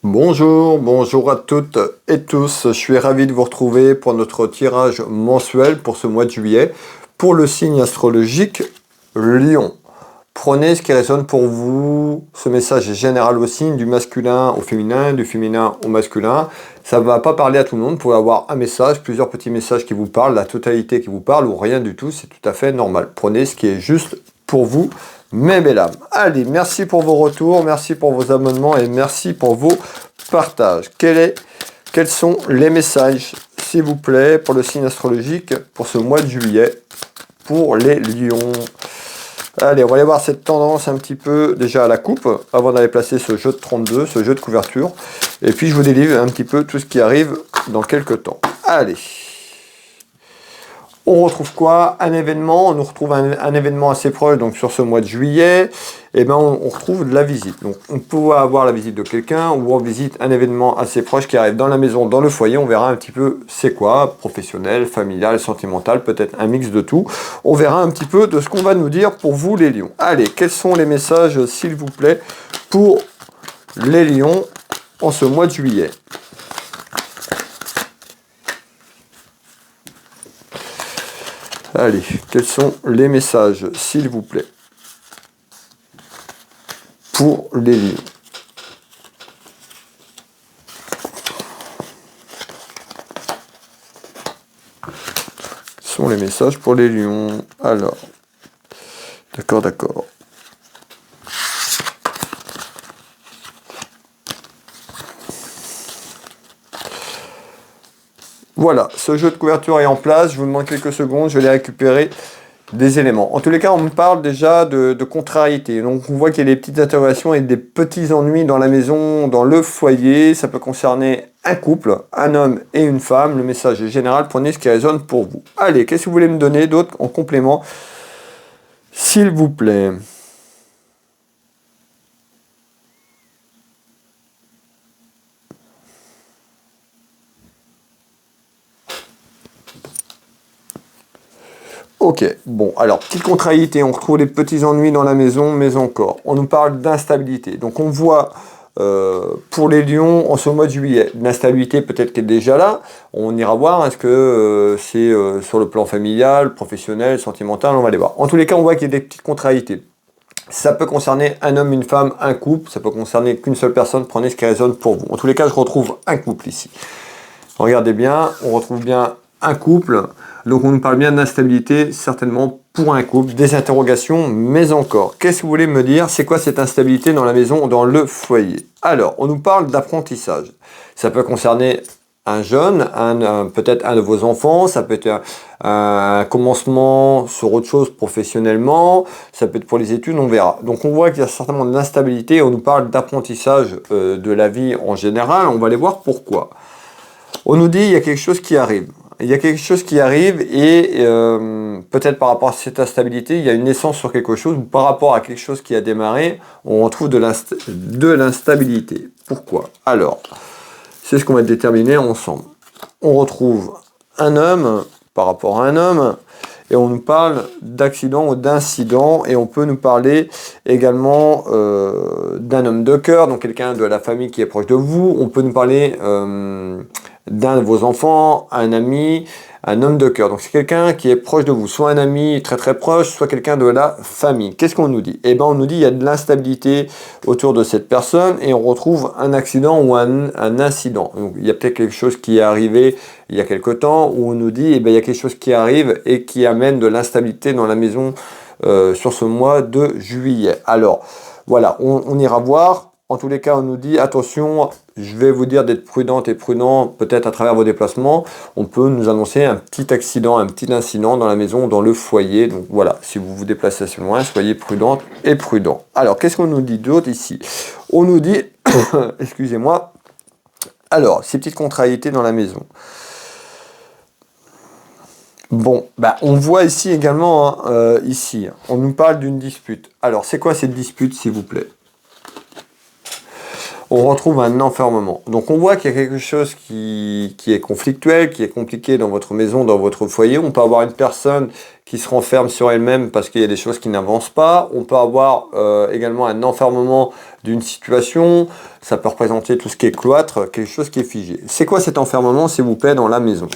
Bonjour à toutes et tous. Je suis ravi de vous retrouver pour notre tirage mensuel pour ce mois de juillet pour le signe astrologique Lion. Prenez ce qui résonne pour vous. Ce message est général au signe, du masculin au féminin, du féminin au masculin. Ça ne va pas parler à tout le monde. Vous pouvez avoir un message, plusieurs petits messages qui vous parlent, la totalité qui vous parle ou rien du tout. C'est tout à fait normal. Prenez ce qui est juste pour vous, mes belles âmes. Allez, merci pour vos retours, merci pour vos abonnements et merci pour vos partages. Quels sont les messages, s'il vous plaît, pour le signe astrologique pour ce mois de juillet, pour les lions? Allez, on va aller voir cette tendance un petit peu déjà à la coupe, avant d'aller placer ce jeu de 32, ce jeu de couverture. Et puis je vous délivre un petit peu tout ce qui arrive dans quelques temps. Allez. On retrouve quoi? Un événement, on nous retrouve un événement assez proche, donc sur ce mois de juillet, et ben on retrouve de la visite. Donc on peut avoir la visite de quelqu'un, ou on visite un événement assez proche qui arrive dans la maison, dans le foyer, on verra un petit peu c'est quoi, professionnel, familial, sentimental, peut-être un mix de tout. On verra un petit peu de ce qu'on va nous dire pour vous les lions. Allez, quels sont les messages, s'il vous plaît, pour les lions en ce mois de juillet? Allez, quels sont les messages, s'il vous plaît, pour les lions? Quels sont les messages pour les lions? Alors, d'accord. Voilà, ce jeu de couverture est en place, je vous demande quelques secondes, je vais récupérer des éléments. En tous les cas, on me parle déjà de contrariété. Donc on voit qu'il y a des petites interrogations et des petits ennuis dans la maison, dans le foyer. Ça peut concerner un couple, un homme et une femme. Le message est général, prenez ce qui résonne pour vous. Allez, qu'est-ce que vous voulez me donner d'autre en complément, s'il vous plaît? Ok, bon, alors, petite contrariété, on retrouve les petits ennuis dans la maison, mais encore. On nous parle d'instabilité. Donc on voit, pour les lions, en ce mois de juillet, l'instabilité peut-être qui est déjà là. On ira voir, est-ce que c'est sur le plan familial, professionnel, sentimental, on va aller voir. En tous les cas, on voit qu'il y a des petites contrariétés. Ça peut concerner un homme, une femme, un couple. Ça peut concerner qu'une seule personne. Prenez ce qui résonne pour vous. En tous les cas, je retrouve un couple ici. Regardez bien, on retrouve bien un couple. Donc on nous parle bien d'instabilité, certainement pour un couple, des interrogations, mais encore. Qu'est-ce que vous voulez me dire? C'est quoi cette instabilité dans la maison, dans le foyer? Alors, on nous parle d'apprentissage. Ça peut concerner un jeune, peut-être un de vos enfants, ça peut être un commencement sur autre chose professionnellement, ça peut être pour les études, on verra. Donc on voit qu'il y a certainement de l'instabilité, on nous parle d'apprentissage de la vie en général, on va aller voir pourquoi. On nous dit il y a quelque chose qui arrive. Il y a quelque chose qui arrive et peut-être par rapport à cette instabilité, il y a une naissance sur quelque chose ou par rapport à quelque chose qui a démarré, on retrouve de l'instabilité. Pourquoi? Alors, c'est ce qu'on va déterminer ensemble. On retrouve un homme par rapport à un homme et on nous parle d'accident ou d'incident et on peut nous parler également d'un homme de cœur, donc quelqu'un de la famille qui est proche de vous. On peut nous parler d'un de vos enfants, un ami, un homme de cœur. Donc c'est quelqu'un qui est proche de vous, soit un ami très très proche, soit quelqu'un de la famille. Qu'est-ce qu'on nous dit? Eh bien on nous dit qu'il y a de l'instabilité autour de cette personne et on retrouve un accident ou un incident. Donc il y a peut-être quelque chose qui est arrivé il y a quelque temps où on nous dit eh bien, il y a quelque chose qui arrive et qui amène de l'instabilité dans la maison sur ce mois de juillet. Alors voilà, on ira voir. En tous les cas, on nous dit, attention, je vais vous dire d'être prudente et prudent, peut-être à travers vos déplacements. On peut nous annoncer un petit accident, un petit incident dans la maison, dans le foyer. Donc voilà, si vous vous déplacez assez loin, soyez prudente et prudent. Alors, qu'est-ce qu'on nous dit d'autre ici? On nous dit, excusez-moi, alors, ces petites contrariétés dans la maison. Bon, bah, on voit ici également, ici, on nous parle d'une dispute. Alors, c'est quoi cette dispute, s'il vous plaît? on retrouve un enfermement. Donc on voit qu'il y a quelque chose qui est conflictuel, qui est compliqué dans votre maison, dans votre foyer. On peut avoir une personne qui se renferme sur elle-même parce qu'il y a des choses qui n'avancent pas. On peut avoir également un enfermement d'une situation. Ça peut représenter tout ce qui est cloître, quelque chose qui est figé. C'est quoi cet enfermement, s'il vous plaît, dans la maison?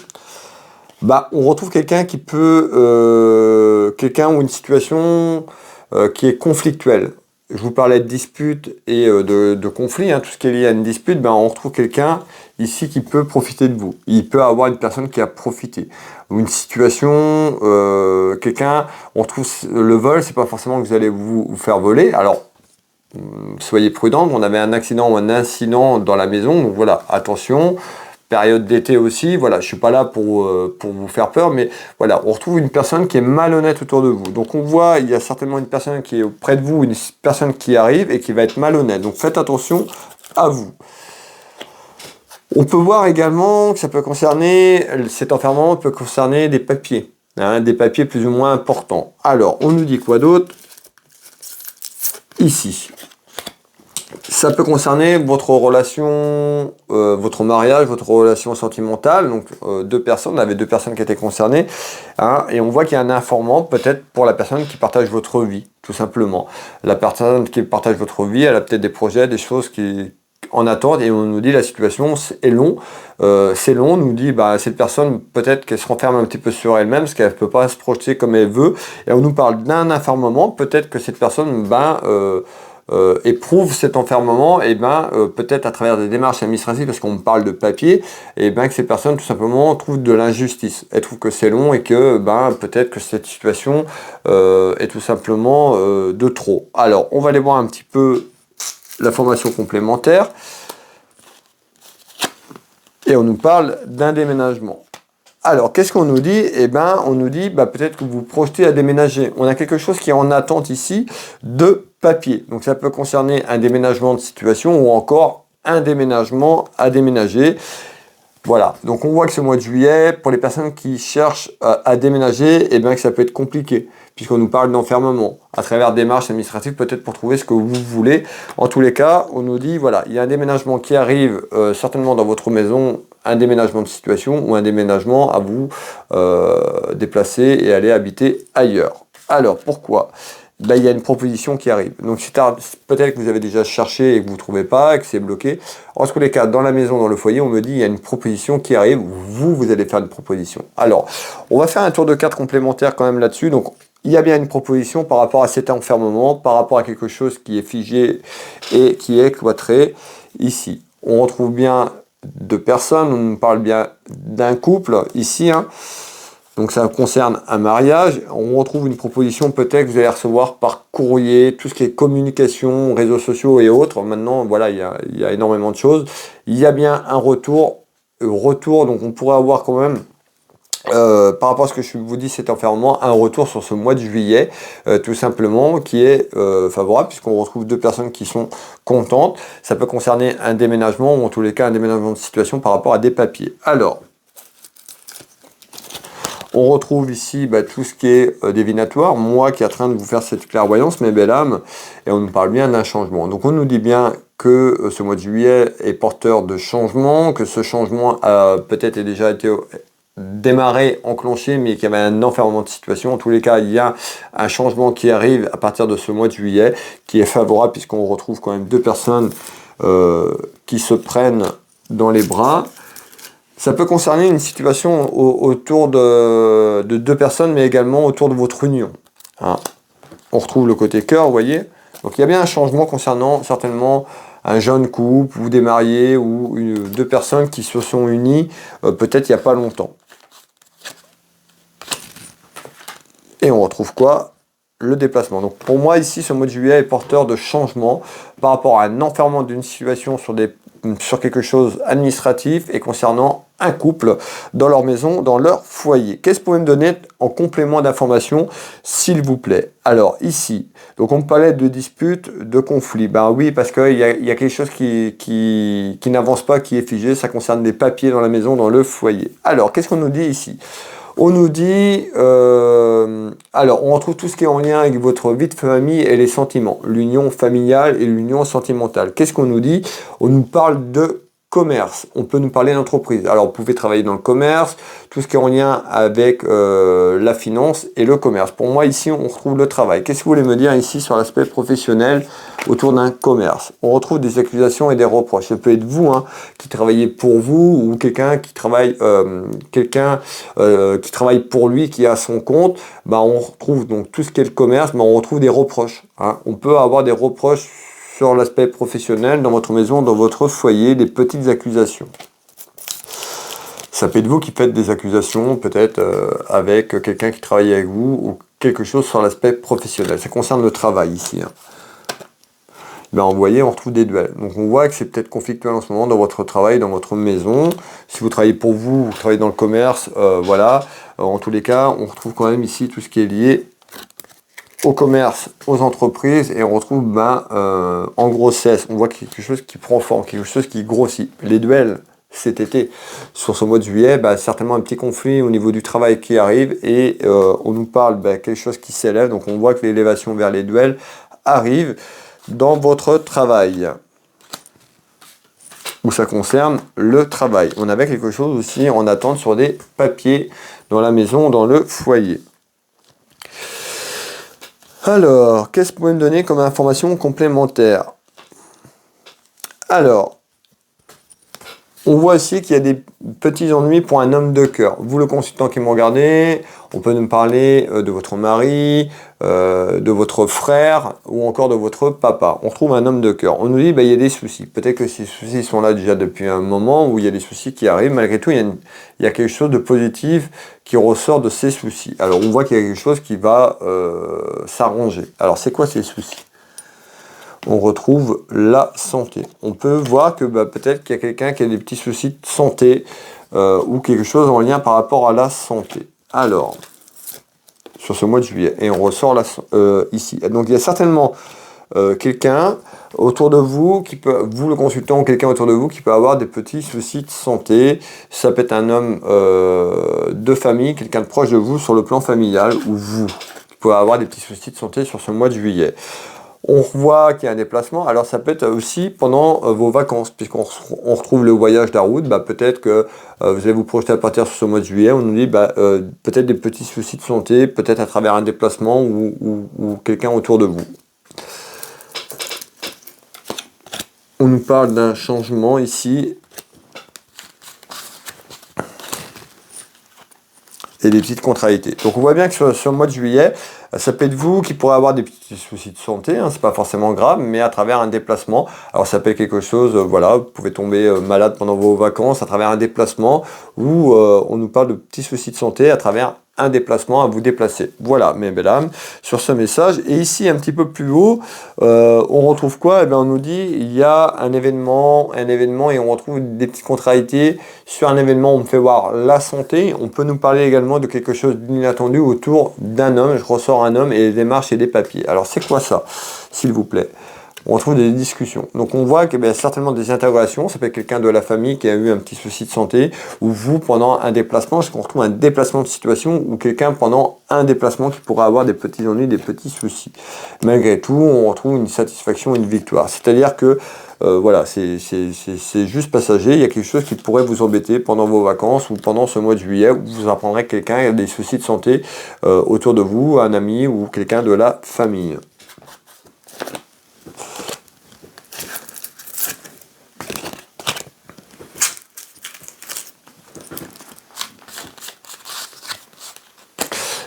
Bah, on retrouve quelqu'un qui peut... quelqu'un ou une situation qui est conflictuelle. Je vous parlais de dispute et de conflit, hein, tout ce qui est lié à une dispute, ben, on retrouve quelqu'un ici qui peut profiter de vous. Il peut avoir une personne qui a profité. Ou une situation, quelqu'un, on retrouve le vol, c'est pas forcément que vous allez vous faire voler. Alors, soyez prudents, on avait un accident ou un incident dans la maison, donc voilà, attention. Période d'été aussi, voilà, je suis pas là pour vous faire peur, mais voilà, on retrouve une personne qui est malhonnête autour de vous. Donc on voit, il y a certainement une personne qui est auprès de vous, une personne qui arrive et qui va être malhonnête. Donc faites attention à vous. On peut voir également que ça peut concerner, cet enfermement peut concerner des papiers, hein, des papiers plus ou moins importants. Alors, on nous dit quoi d'autre? Ici. Ça peut concerner votre relation, votre mariage, votre relation sentimentale. Donc deux personnes, on avait deux personnes qui étaient concernées. Hein, et on voit qu'il y a un informant peut-être pour la personne qui partage votre vie, tout simplement. La personne qui partage votre vie, elle a peut-être des projets, des choses qui en attente. Et on nous dit la situation est long. C'est long, on nous dit bah, cette personne peut-être qu'elle se renferme un petit peu sur elle-même parce qu'elle ne peut pas se projeter comme elle veut. Et on nous parle d'un informant. Peut-être que cette personne... éprouve cet enfermement, et peut-être à travers des démarches administratives, parce qu'on parle de papier, et que ces personnes tout simplement trouvent de l'injustice. Elles trouvent que c'est long et que peut-être que cette situation est tout simplement de trop. Alors, on va aller voir un petit peu la formation complémentaire. Et on nous parle d'un déménagement. Alors, qu'est-ce qu'on nous dit? On nous dit peut-être que vous vous projetez à déménager. On a quelque chose qui est en attente ici de papier. Donc, ça peut concerner un déménagement de situation ou encore un déménagement à déménager. Voilà. Donc, on voit que ce mois de juillet, pour les personnes qui cherchent à déménager, que ça peut être compliqué puisqu'on nous parle d'enfermement à travers des démarches administratives, peut-être pour trouver ce que vous voulez. En tous les cas, on nous dit, voilà, il y a un déménagement qui arrive certainement dans votre maison, un déménagement de situation ou un déménagement à vous déplacer et aller habiter ailleurs. Alors, pourquoi? Il y a une proposition qui arrive. Donc, peut-être que vous avez déjà cherché et que vous ne trouvez pas, que c'est bloqué. En tous les cas, dans la maison, dans le foyer, on me dit il y a une proposition qui arrive. Vous allez faire une proposition. Alors, on va faire un tour de cartes complémentaire quand même là-dessus. Donc, il y a bien une proposition par rapport à cet enfermement, par rapport à quelque chose qui est figé et qui est cloîtré. Ici, on retrouve bien deux personnes, on nous parle bien d'un couple ici. Hein. Donc ça concerne un mariage. On retrouve une proposition peut-être que vous allez recevoir par courrier, tout ce qui est communication, réseaux sociaux et autres. Maintenant, voilà, il y a énormément de choses. Il y a bien un retour, donc on pourrait avoir quand même... par rapport à ce que je vous dis, cet enfermement, un retour sur ce mois de juillet, tout simplement, qui est favorable, puisqu'on retrouve deux personnes qui sont contentes. Ça peut concerner un déménagement, ou en tous les cas un déménagement de situation par rapport à des papiers. Alors, on retrouve ici tout ce qui est divinatoire, moi qui est en train de vous faire cette clairvoyance, mes belles âmes, et on nous parle bien d'un changement. Donc on nous dit bien que ce mois de juillet est porteur de changement, que ce changement a peut-être déjà été démarré, enclenché, mais qu'il y avait un enfermement de situation. En tous les cas, il y a un changement qui arrive à partir de ce mois de juillet, qui est favorable, puisqu'on retrouve quand même deux personnes qui se prennent dans les bras. Ça peut concerner une situation autour de deux personnes, mais également autour de votre union. Hein. On retrouve le côté cœur, vous voyez. Donc il y a bien un changement concernant certainement un jeune couple, ou des mariés, ou deux personnes qui se sont unies, peut-être il n'y a pas longtemps. Et on retrouve quoi? Le déplacement. Donc pour moi ici, ce mois de juillet est porteur de changement par rapport à un enfermement d'une situation sur quelque chose administratif et concernant un couple dans leur maison, dans leur foyer. Qu'est-ce que vous pouvez me donner en complément d'information, s'il vous plaît? Alors ici, donc on me parlait de dispute, de conflit. Ben oui, parce qu'il y a quelque chose qui n'avance pas, qui est figé. Ça concerne des papiers dans la maison, dans le foyer. Alors, qu'est-ce qu'on nous dit ici? On nous dit, alors on retrouve tout ce qui est en lien avec votre vie de famille et les sentiments, l'union familiale et l'union sentimentale. Qu'est-ce qu'on nous dit? On nous parle de commerce, on peut nous parler d'entreprise. Alors vous pouvez travailler dans le commerce, tout ce qui est en lien avec la finance et le commerce. Pour moi ici on retrouve le travail. Qu'est-ce que vous voulez me dire ici sur l'aspect professionnel autour d'un commerce? On retrouve des accusations et des reproches. Ça peut être vous qui travaillez pour vous ou quelqu'un qui travaille qui travaille pour lui, qui a son compte. On retrouve donc tout ce qui est le commerce, on retrouve des reproches. On peut avoir des reproches sur l'aspect professionnel, dans votre maison, dans votre foyer, des petites accusations. Ça peut être vous qui faites des accusations, peut-être avec quelqu'un qui travaille avec vous, ou quelque chose sur l'aspect professionnel. Ça concerne le travail ici. Vous voyez, on retrouve des duels. Donc on voit que c'est peut-être conflictuel en ce moment dans votre travail, dans votre maison. Si vous travaillez pour vous, vous travaillez dans le commerce, voilà. En tous les cas, on retrouve quand même ici tout ce qui est lié au commerce, aux entreprises, et on retrouve en grossesse, on voit quelque chose qui prend forme, quelque chose qui grossit. Les duels cet été, sur ce mois de juillet, certainement un petit conflit au niveau du travail qui arrive, et on nous parle quelque chose qui s'élève, donc on voit que l'élévation vers les duels arrive dans votre travail, où ça concerne le travail. On avait quelque chose aussi en attente sur des papiers dans la maison, dans le foyer. Alors, qu'est-ce que vous pouvez me donner comme information complémentaire? Alors, on voit aussi qu'il y a des petits ennuis pour un homme de cœur. Vous, le consultant qui me regardez, on peut nous parler de votre mari, de votre frère ou encore de votre papa. On retrouve un homme de cœur. On nous dit il y a des soucis. Peut-être que ces soucis sont là déjà depuis un moment, où il y a des soucis qui arrivent. Malgré tout, il y a quelque chose de positif qui ressort de ces soucis. Alors, on voit qu'il y a quelque chose qui va s'arranger. Alors, c'est quoi ces soucis? On retrouve la santé. On peut voir que peut-être qu'il y a quelqu'un qui a des petits soucis de santé ou quelque chose en lien par rapport à la santé. Alors, sur ce mois de juillet, et on ressort ici. Donc il y a certainement quelqu'un autour de vous qui peut, vous le consultant ou quelqu'un autour de vous qui peut avoir des petits soucis de santé. Ça peut être un homme de famille, quelqu'un de proche de vous sur le plan familial, ou vous qui pouvez avoir des petits soucis de santé sur ce mois de juillet. On voit qu'il y a un déplacement, alors ça peut être aussi pendant vos vacances, puisqu'on retrouve le voyage d'Aoud, peut-être que vous allez vous projeter à partir de ce mois de juillet, on nous dit peut-être des petits soucis de santé, peut-être à travers un déplacement ou quelqu'un autour de vous. On nous parle d'un changement ici, et des petites contrariétés. Donc on voit bien que sur le mois de juillet, ça peut être vous qui pourrez avoir des petits soucis de santé, c'est pas forcément grave, mais à travers un déplacement. Alors ça peut être quelque chose, voilà, vous pouvez tomber malade pendant vos vacances à travers un déplacement, ou on nous parle de petits soucis de santé à travers un déplacement à vous déplacer. Voilà, mes belles âmes, sur ce message. Et ici, un petit peu plus haut, on retrouve quoi? On nous dit, il y a un événement, et on retrouve des petites contrariétés. Sur un événement, on me fait voir la santé. On peut nous parler également de quelque chose d'inattendu autour d'un homme. Je ressors un homme et les démarches et des papiers. Alors, c'est quoi ça, s'il vous plaît? On retrouve des discussions. Donc on voit qu'il y a certainement des interrogations. Ça peut être quelqu'un de la famille qui a eu un petit souci de santé, ou vous pendant un déplacement, parce qu'on retrouve un déplacement de situation, ou quelqu'un pendant un déplacement qui pourra avoir des petits ennuis, des petits soucis. Malgré tout, on retrouve une satisfaction, une victoire. C'est-à-dire que voilà, c'est juste passager. Il y a quelque chose qui pourrait vous embêter pendant vos vacances ou pendant ce mois de juillet, où vous apprendrez que quelqu'un a des soucis de santé autour de vous, un ami ou quelqu'un de la famille.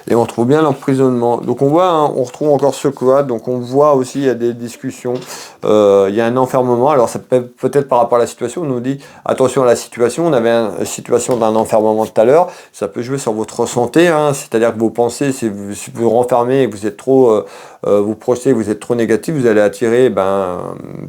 Et on trouve bien l'emprisonnement. Donc on voit, on retrouve encore ce quad. Donc on voit aussi, il y a des discussions. Il y a un enfermement. Alors ça peut peut-être par rapport à la situation. On nous dit, attention à la situation. On avait une situation d'un enfermement tout à l'heure. Ça peut jouer sur votre santé. C'est-à-dire que vos pensées, si vous renfermez et que vous êtes trop, vous projetez, vous êtes trop négatif, vous allez attirer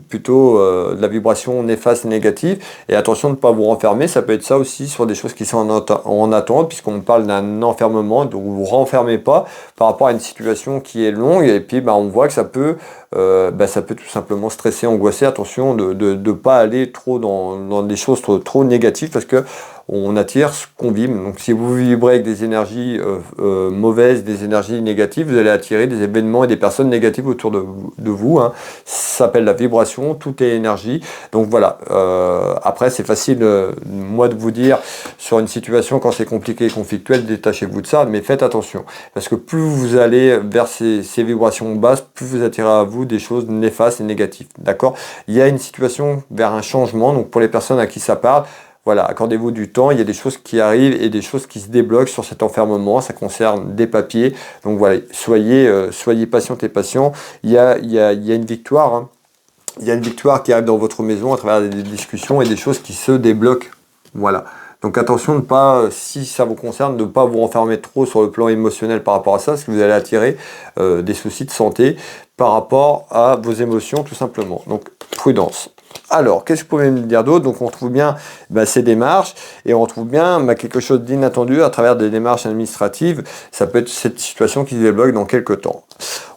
plutôt de la vibration néfaste et négative. Et attention de ne pas vous renfermer. Ça peut être ça aussi sur des choses qui sont en attente, puisqu'on parle d'un enfermement. Donc vous renfermez pas par rapport à une situation qui est longue, et puis on voit que ça peut tout simplement stresser, angoisser. Attention de ne pas aller trop dans des choses trop négatives, parce que on attire ce qu'on vibre. Donc si vous vibrez avec des énergies mauvaises, des énergies négatives, vous allez attirer des événements et des personnes négatives autour de vous. Hein. Ça s'appelle la vibration, tout est énergie. Donc voilà, après c'est facile, moi de vous dire, sur une situation quand c'est compliqué et conflictuel, détachez-vous de ça, mais faites attention. Parce que plus vous allez vers ces vibrations basses, plus vous attirez à vous des choses néfastes et négatives. D'accord? Il y a une situation vers un changement, donc pour les personnes à qui ça parle, voilà, accordez-vous du temps, il y a des choses qui arrivent et des choses qui se débloquent sur cet enfermement, ça concerne des papiers, donc voilà, soyez patiente et patient, il y a une victoire, hein. Il y a une victoire qui arrive dans votre maison à travers des discussions et des choses qui se débloquent, voilà. Donc attention de ne pas, si ça vous concerne, de ne pas vous renfermer trop sur le plan émotionnel par rapport à ça, parce que vous allez attirer des soucis de santé par rapport à vos émotions tout simplement, donc prudence. Alors, qu'est-ce que vous pouvez me dire d'autre? Donc, on retrouve bien ces démarches et on retrouve bien quelque chose d'inattendu à travers des démarches administratives. Ça peut être cette situation qui se débloque dans quelques temps.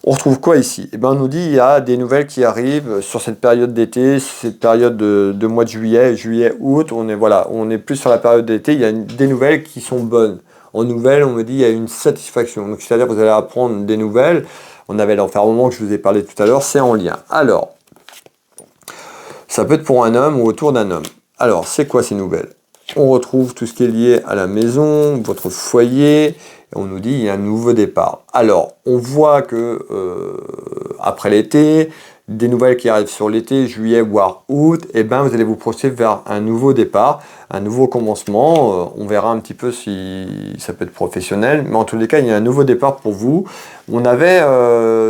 On retrouve quoi ici? On nous dit il y a des nouvelles qui arrivent sur cette période d'été, cette période de mois de juillet, août. On est plus sur la période d'été. Il y a des nouvelles qui sont bonnes. En nouvelles, on me dit il y a une satisfaction. Donc, c'est-à-dire que vous allez apprendre des nouvelles. On avait l'enfermement que je vous ai parlé tout à l'heure, c'est en lien. Alors, ça peut être pour un homme ou autour d'un homme. Alors, c'est quoi ces nouvelles? On retrouve tout ce qui est lié à la maison, votre foyer, et on nous dit il y a un nouveau départ. Alors, on voit que après l'été, des nouvelles qui arrivent sur l'été, juillet, voire août, vous allez vous projeter vers un nouveau départ, un nouveau commencement. On verra un petit peu si ça peut être professionnel, mais en tous les cas, il y a un nouveau départ pour vous. On avait,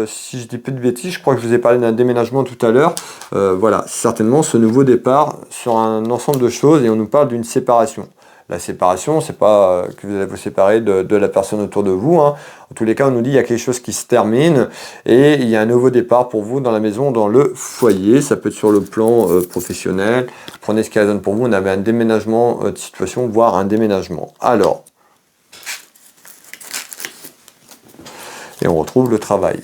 si je dis plus de bêtises, je crois que je vous ai parlé d'un déménagement tout à l'heure. Voilà, certainement ce nouveau départ sur un ensemble de choses et on nous parle d'une séparation. La séparation, c'est pas que vous allez vous séparer de la personne autour de vous. Hein. En tous les cas, on nous dit qu'il y a quelque chose qui se termine et il y a un nouveau départ pour vous dans la maison, dans le foyer. Ça peut être sur le plan professionnel. Prenez ce qui résonne pour vous. On avait un déménagement de situation, voire un déménagement. Alors, et on retrouve le travail.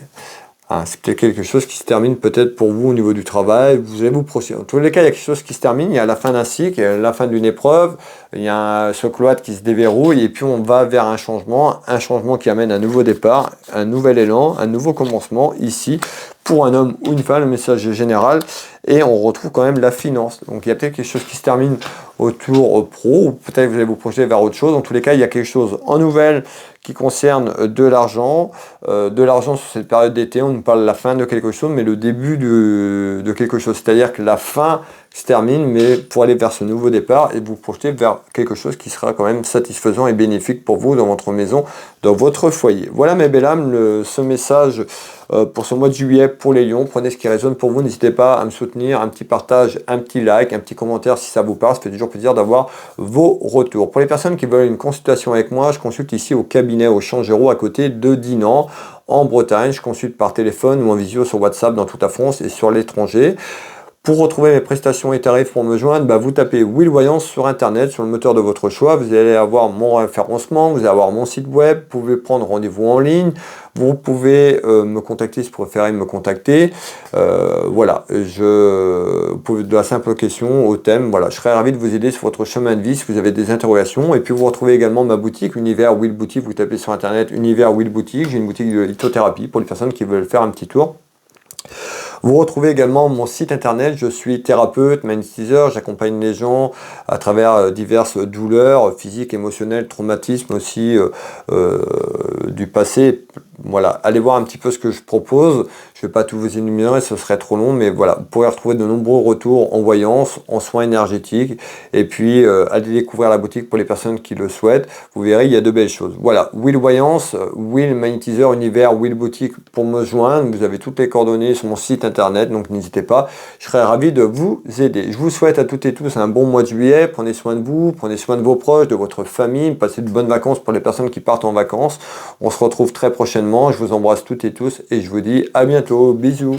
Ah, c'est peut-être quelque chose qui se termine peut-être pour vous au niveau du travail, vous allez vous projeter. En tous les cas, il y a quelque chose qui se termine, il y a la fin d'un cycle, il y a la fin d'une épreuve, il y a ce cloître qui se déverrouille et puis on va vers un changement qui amène un nouveau départ, un nouvel élan, un nouveau commencement ici pour un homme ou une femme, le message est général et on retrouve quand même la finance. Donc il y a peut-être quelque chose qui se termine autour pro ou peut-être que vous allez vous projeter vers autre chose. En tous les cas, il y a quelque chose en nouvelle qui concerne de l'argent sur cette période d'été, on nous parle de la fin de quelque chose, mais le début de quelque chose, c'est-à-dire que la fin se termine, mais pour aller vers ce nouveau départ et vous projeter vers quelque chose qui sera quand même satisfaisant et bénéfique pour vous dans votre maison, dans votre foyer. Voilà mes belles âmes, ce message pour ce mois de juillet pour les lions. Prenez ce qui résonne pour vous, n'hésitez pas à me soutenir, un petit partage, un petit like, un petit commentaire si ça vous parle, ça fait toujours plaisir d'avoir vos retours. Pour les personnes qui veulent une consultation avec moi, je consulte ici au cabinet au Changero à côté de Dinan en Bretagne. Je consulte par téléphone ou en visio sur WhatsApp dans toute la France et sur l'étranger. Pour retrouver mes prestations et tarifs pour me joindre, vous tapez Will Voyance sur internet, sur le moteur de votre choix. Vous allez avoir mon référencement, vous allez avoir mon site web, vous pouvez prendre rendez-vous en ligne, vous pouvez me contacter si vous préférez me contacter. Voilà, vous pouvez de la simple question au thème. Voilà, je serais ravi de vous aider sur votre chemin de vie si vous avez des interrogations. Et puis vous retrouvez également ma boutique, Univers Will Boutique. Vous tapez sur internet Univers Will Boutique. J'ai une boutique de lithothérapie pour les personnes qui veulent faire un petit tour. Vous retrouvez également mon site internet, je suis thérapeute, magnétiseur, j'accompagne les gens à travers diverses douleurs physiques, émotionnelles, traumatismes aussi du passé. Voilà, allez voir un petit peu ce que je propose. Je ne vais pas tout vous énumérer, ce serait trop long, mais voilà, vous pourrez retrouver de nombreux retours en voyance, en soins énergétiques, et puis allez découvrir la boutique pour les personnes qui le souhaitent. Vous verrez, il y a de belles choses. Voilà, Will Voyance, Will Magnétiseur, Univers, Will Boutique pour me joindre. Vous avez toutes les coordonnées sur mon site internet, donc n'hésitez pas. Je serais ravi de vous aider. Je vous souhaite à toutes et tous un bon mois de juillet. Prenez soin de vous, prenez soin de vos proches, de votre famille. Passez de bonnes vacances pour les personnes qui partent en vacances. On se retrouve très prochainement. Je vous embrasse toutes et tous et je vous dis à bientôt. Bisous.